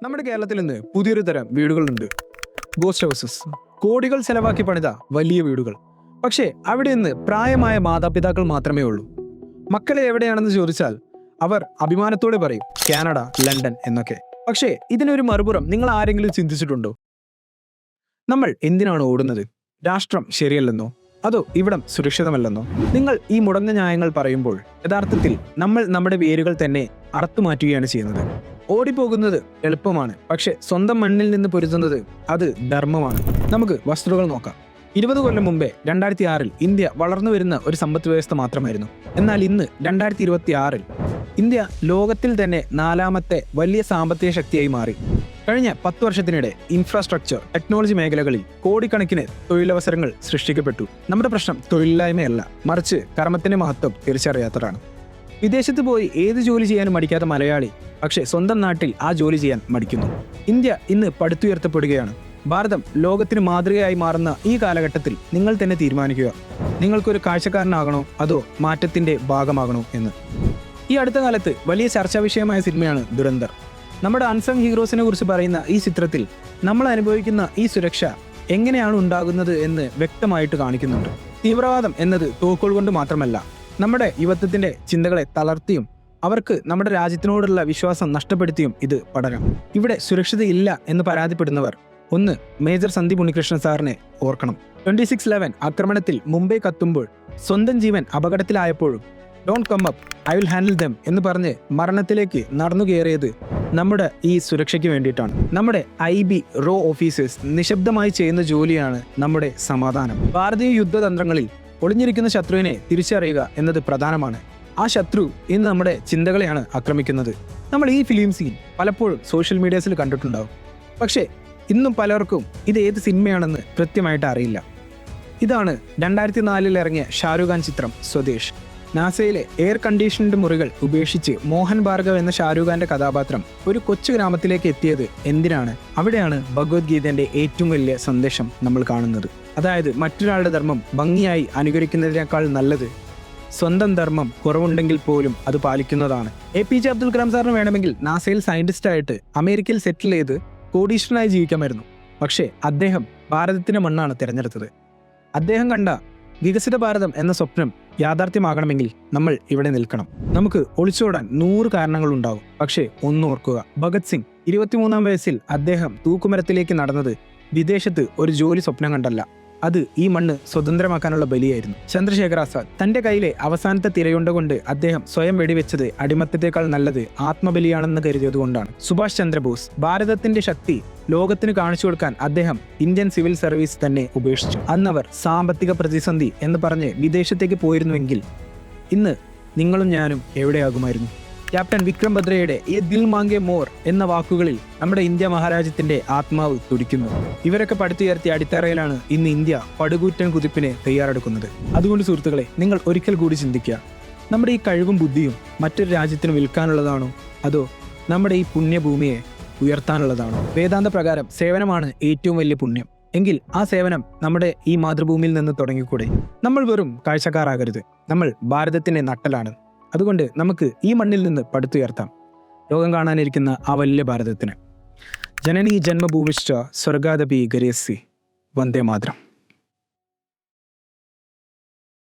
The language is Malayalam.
നമ്മുടെ കേരളത്തിൽ ഇന്ന് പുതിയൊരു തരം വീടുകളുണ്ട്. Ghost houses. കോടികൾ ചെലവാക്കി പണിത വലിയ വീടുകൾ. പക്ഷേ അവിടെ നിന്ന് പ്രായമായ മാതാപിതാക്കൾ മാത്രമേ ഉള്ളൂ. മക്കളെ എവിടെയാണെന്ന് ചോദിച്ചാൽ അവർ അഭിമാനത്തോടെ പറയും കാനഡ, ലണ്ടൻ എന്നൊക്കെ. പക്ഷേ ഇതിനൊരു മറുപുറം നിങ്ങൾ ആരെങ്കിലും ചിന്തിച്ചിട്ടുണ്ടോ? നമ്മൾ എന്തിനാണ് ഓടുന്നത്? രാഷ്ട്രം ശരിയല്ലെന്നോ അതോ ഇവിടം സുരക്ഷിതമല്ലെന്നോ? നിങ്ങൾ ഈ മുടങ്ങ ന്യായങ്ങൾ പറയുമ്പോൾ യഥാർത്ഥത്തിൽ നമ്മൾ നമ്മുടെ വേരുകൾ തന്നെ അറുത്തുമാറ്റുകയാണ് ചെയ്യുന്നത്. ഓടിപ്പോകുന്നത് എളുപ്പമാണ്, പക്ഷെ സ്വന്തം മണ്ണിൽ നിന്ന് പൊരുതുന്നത് അത് ധർമ്മമാണ്. നമുക്ക് വസ്തുതകൾ നോക്കാം. 20 കൊല്ലം മുമ്പേ 2006 ഇന്ത്യ വളർന്നു വരുന്ന ഒരു സമ്പദ് വ്യവസ്ഥ മാത്രമായിരുന്നു. എന്നാൽ ഇന്ന് 2026 ഇന്ത്യ ലോകത്തിൽ തന്നെ 4ാമത്തെ വലിയ സാമ്പത്തിക ശക്തിയായി മാറി. കഴിഞ്ഞ 10 വർഷത്തിനിടെ ഇൻഫ്രാസ്ട്രക്ചർ, ടെക്നോളജി മേഖലകളിൽ കോടിക്കണക്കിന് തൊഴിലവസരങ്ങൾ സൃഷ്ടിക്കപ്പെട്ടു. നമ്മുടെ പ്രശ്നം തൊഴിലില്ലായ്മയല്ല, മറിച്ച് കർമ്മത്തിന്റെ മഹത്വം തിരിച്ചറിയാത്തതാണ്. വിദേശത്ത് പോയി ഏത് ജോലി ചെയ്യാനും മടിക്കാത്ത മലയാളി പക്ഷേ സ്വന്തം നാട്ടിൽ ആ ജോലി ചെയ്യാൻ മടിക്കുന്നു. ഇന്ത്യ ഇന്ന് പടുത്തുയർത്തപ്പെടുകയാണ്. ഭാരതം ലോകത്തിന് മാതൃകയായി മാറുന്ന ഈ കാലഘട്ടത്തിൽ നിങ്ങൾ തന്നെ തീരുമാനിക്കുക, നിങ്ങൾക്കൊരു കാഴ്ചക്കാരനാകണോ അതോ മാറ്റത്തിന്റെ ഭാഗമാകണോ എന്ന്. ഈ അടുത്ത കാലത്ത് വലിയ ചർച്ചാ വിഷയമായ സിനിമയാണ് ദുരന്തർ. നമ്മുടെ അൺസങ് ഹീറോസിനെ കുറിച്ച് പറയുന്ന ഈ ചിത്രത്തിൽ നമ്മൾ അനുഭവിക്കുന്ന ഈ സുരക്ഷ എങ്ങനെയാണ് ഉണ്ടാകുന്നത് എന്ന് വ്യക്തമായിട്ട് കാണിക്കുന്നുണ്ട്. തീവ്രവാദം എന്നത് തോക്കുകൾ കൊണ്ട് മാത്രമല്ല, നമ്മുടെ യുവത്വത്തിന്റെ ചിന്തകളെ തളർത്തിയും അവർക്ക് നമ്മുടെ രാജ്യത്തിനോടുള്ള വിശ്വാസം നഷ്ടപ്പെടുത്തിയും ഇത് പടരാം. ഇവിടെ സുരക്ഷിതയില്ല എന്ന് പരാതിപ്പെടുന്നവർ ഒന്ന് മേജർ സന്ദീപ് ഉണ്ണികൃഷ്ണൻ സാറിനെ ഓർക്കണം. 26/11 ആക്രമണത്തിൽ മുംബൈ കത്തുമ്പോൾ സ്വന്തം ജീവൻ അപകടത്തിലായപ്പോഴും don't come up, I will handle them എന്ന് പറഞ്ഞ് മരണത്തിലേക്ക് നടന്നു കയറിയത് നമ്മുടെ ഈ സുരക്ഷയ്ക്ക് വേണ്ടിയിട്ടാണ്. നമ്മുടെ IB റോ ഓഫീസേഴ്സ് നിശബ്ദമായി ചെയ്യുന്ന ജോലിയാണ് നമ്മുടെ സമാധാനം. ഭാരതീയ യുദ്ധതന്ത്രങ്ങളിൽ ഒളിഞ്ഞിരിക്കുന്ന ശത്രുവിനെ തിരിച്ചറിയുക എന്നത് പ്രധാനമാണ്. ആ ശത്രു ഇന്ന് നമ്മുടെ ചിന്തകളെയാണ് ആക്രമിക്കുന്നത്. നമ്മൾ ഈ ഫിലിം സീൻ പലപ്പോഴും സോഷ്യൽ മീഡിയാസിൽ കണ്ടിട്ടുണ്ടാവും. പക്ഷേ ഇന്നും പലർക്കും ഇത് ഏത് സിനിമയാണെന്ന് കൃത്യമായിട്ട് അറിയില്ല. ഇതാണ് 2004 ഇറങ്ങിയ ഷാരൂഖ് ഖാൻ ചിത്രം സ്വദേശ്. നാസയിലെ എയർ കണ്ടീഷൻഡ് മുറികൾ ഉപേക്ഷിച്ച് മോഹൻ ഭാർഗവ് എന്ന ഷാരൂഖ് ഖാന്റെ കഥാപാത്രം ഒരു കൊച്ചു ഗ്രാമത്തിലേക്ക് എത്തിയത് എന്തിനാണ്? അവിടെയാണ് ഭഗവത്ഗീതയുടെ ഏറ്റവും വലിയ സന്ദേശം നമ്മൾ കാണുന്നത്. അതായത് മറ്റൊരാളുടെ ധർമ്മം ഭംഗിയായി അനുകരിക്കുന്നതിനേക്കാൾ നല്ലത് സ്വന്തം ധർമ്മം കുറവുണ്ടെങ്കിൽ പോലും അത് പാലിക്കുന്നതാണ്. APJ അബ്ദുൽ കലാം സാറിന് വേണമെങ്കിൽ നാസയിൽ സയന്റിസ്റ്റായിട്ട് അമേരിക്കയിൽ സെറ്റിൽ ചെയ്ത് കോടീശ്വരനായി ജീവിക്കാമായിരുന്നു. പക്ഷേ അദ്ദേഹം ഭാരതത്തിന്റെ മണ്ണാണ് തിരഞ്ഞെടുത്തത്. അദ്ദേഹം കണ്ട വികസിത ഭാരതം എന്ന സ്വപ്നം യാഥാർത്ഥ്യമാകണമെങ്കിൽ നമ്മൾ ഇവിടെ നിൽക്കണം. നമുക്ക് ഒളിച്ചോടാൻ 100 കാരണങ്ങളുണ്ടാകും. പക്ഷേ ഒന്നോർക്കുക, ഭഗത് സിംഗ് 23-ാം വയസ്സിൽ അദ്ദേഹം തൂക്കുമരത്തിലേക്ക് നടന്നത് വിദേശത്ത് ഒരു ജോലി സ്വപ്നം കണ്ടല്ല, അത് ഈ മണ്ണ് സ്വതന്ത്രമാക്കാനുള്ള ബലിയായിരുന്നു. ചന്ദ്രശേഖർ ആസാദ് തന്റെ കയ്യിലെ അവസാനത്തെ തിരയുണ്ട കൊണ്ട് അദ്ദേഹം സ്വയം വെടിവെച്ചത് അടിമത്തത്തേക്കാൾ നല്ലത് ആത്മബലിയാണെന്ന് കരുതിയതുകൊണ്ടാണ്. സുഭാഷ് ചന്ദ്രബോസ് ഭാരതത്തിന്റെ ശക്തി ലോകത്തിന് കാണിച്ചു കൊടുക്കാൻ അദ്ദേഹം ഇന്ത്യൻ സിവിൽ സർവീസ് തന്നെ ഉപേക്ഷിച്ചു. അന്നവർ സാമ്പത്തിക പ്രതിസന്ധി എന്ന് പറഞ്ഞ് വിദേശത്തേക്ക് പോയിരുന്നുവെങ്കിൽ ഇന്ന് നിങ്ങളും ഞാനും എവിടെയാകുമായിരുന്നു? ക്യാപ്റ്റൻ വിക്രം ബദ്രയുടെ "യേ ദിൽ മാംഗെ മോർ" എന്ന വാക്കുകളിൽ നമ്മുടെ ഇന്ത്യ മഹാരാജ്യത്തിന്റെ ആത്മാവ് തുടിക്കുന്നു. ഇവരൊക്കെ പടുത്തുയർത്തിയ അടിത്തറയിലാണ് ഇന്ന് ഇന്ത്യ പടുകൂറ്റൻ കുതിപ്പിന് തയ്യാറെടുക്കുന്നത്. അതുകൊണ്ട് സുഹൃത്തുക്കളെ, നിങ്ങൾ ഒരിക്കൽ കൂടി ചിന്തിക്കുക, നമ്മുടെ ഈ കഴിവും ബുദ്ധിയും മറ്റൊരു രാജ്യത്തിന് വിൽക്കാനുള്ളതാണോ അതോ നമ്മുടെ ഈ പുണ്യഭൂമിയെ ഉയർത്താനുള്ളതാണോ? വേദാന്ത പ്രകാരം സേവനമാണ് ഏറ്റവും വലിയ പുണ്യം. എങ്കിൽ ആ സേവനം നമ്മുടെ ഈ മാതൃഭൂമിയിൽ നിന്ന് തുടങ്ങിക്കൂടെ? നമ്മൾ വെറും കാഴ്ചക്കാരാകരുത്. നമ്മൾ ഭാരതത്തിന്റെ നട്ടലാണ്. അതുകൊണ്ട് നമുക്ക് ഈ മണ്ണിൽ നിന്ന് പടുത്തുയർത്താം ലോകം കാണാനിരിക്കുന്ന ആ വലിയ ഭാരതത്തിന്. ജനനീ ജന്മഭൂമിശ്ച സ്വർഗാദപി ഗരീയസി. വന്ദേ മാതരം.